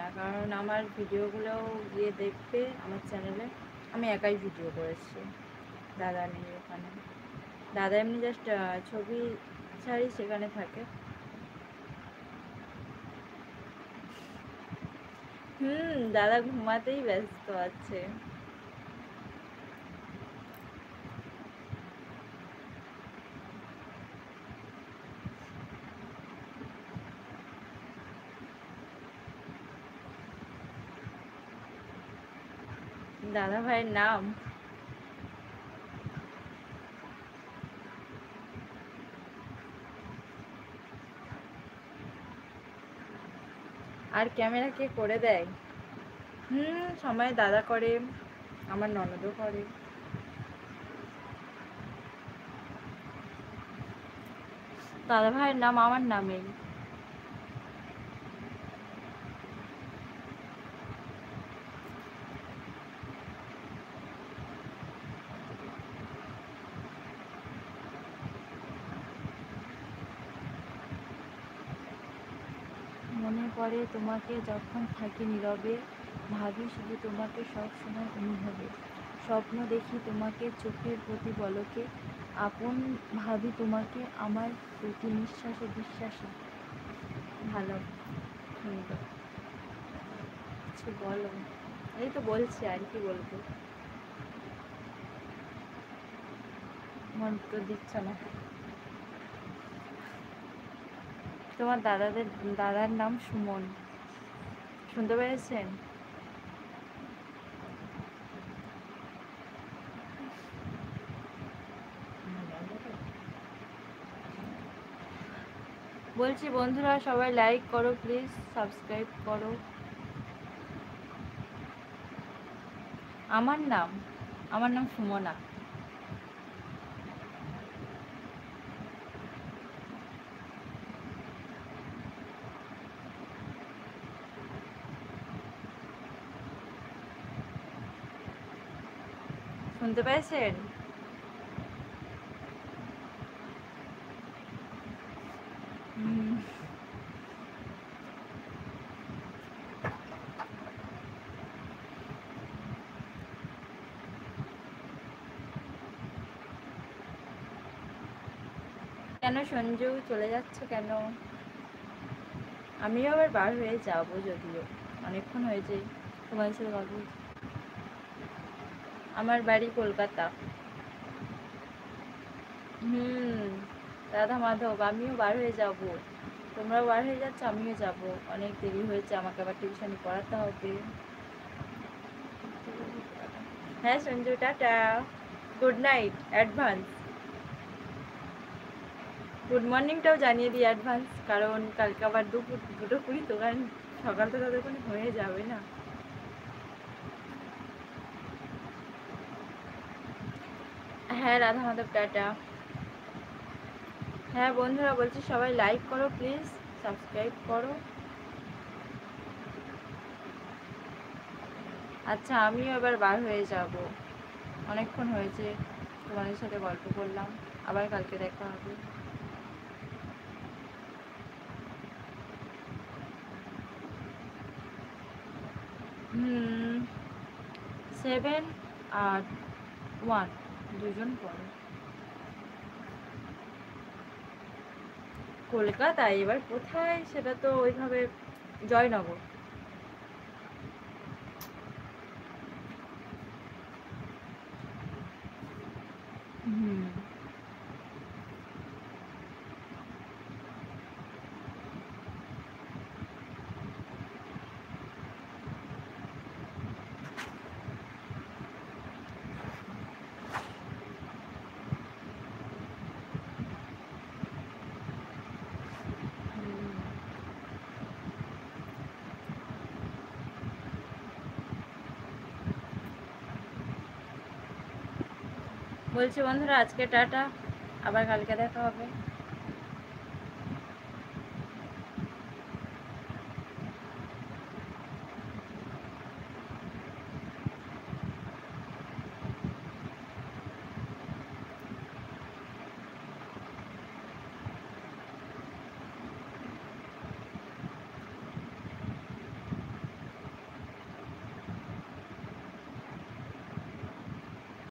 না, কারণ আমার ভিডিওগুলোও গিয়ে দেখবে আমার চ্যানেলে। আমি একাই ভিডিও করেছি, দাদা নেই ওখানে। দাদা এমনি জাস্ট ছবি ছাড়ি, সেখানে থাকে। দাদা ঘুমাতেই ব্যস্ত আছে। দাদা ভাইয়ের নাম আর ক্যামেরা কে করে দেয়? সময় দাদা করে, আমার ননদও করে। দাদা ভাইয়ের নাম আমার নামেই। মনে পড়ে তোমাকে যখন থাকি নীরবে, ভাবি শুধু তোমাকে সব সময় অনুভবে। স্বপ্ন দেখি তোমাকে চোখের প্রতি পলকে, আপন ভাবি তোমাকে আমার প্রতি নিঃশ্বাসে বিশ্বাসে। ভালো, সুন্দর। কিছু বলো। এই তো বলছি, আর কি বলবো। মন তো দিচ্ছ না। তোমার দাদার নাম সুমন, শুনতে পেরেছেন? বলছি বন্ধুরা সবাই লাইক করো প্লিজ, সাবস্ক্রাইব করো। আমার নাম সুমনা। শুনতে পেয়েছেন? কেন সঞ্জু চলে যাচ্ছে কেন? আমিও আবার বার হয়ে যাব, যদিও অনেকক্ষণ হয়েছে তোমার সাথে গল্প। আমার বাড়ি কলকাতা। রাধা মাধব, আমিও বার হয়ে যাব। তোমরাও বার হয়ে যাচ্ছ, আমিও যাব। অনেক দেরি হয়েছে, আমাকে আবার টিউশনি পড়াতে হবে। হ্যাঁ Sanju, tata, good night advance. Good মর্নিংটাও জানিয়ে দিই অ্যাডভান্স, কারণ কালকে আবার দুটো কুড়ি তো, কারণ সকাল তো ততক্ষণ হয়ে যাবে না। হ্যাঁ রাধা মাধব, টাটা। হ্যাঁ বন্ধুরা বলছি সবাই লাইক করো প্লিজ, সাবস্ক্রাইব করো। আচ্ছা আমিও এবার বার হয়ে যাব, অনেকক্ষণ হয়েছে তোমাদের সাথে গল্প করলাম। আবার কালকে দেখা হবে। 7 আর 1 দুজন পড়ে কলকাতায়। এবার কোথায় সেটা তো ওইভাবে, জয়নগর। বলছি বন্ধুরা আজকে টাটা, আবার কালকে দেখা হবে।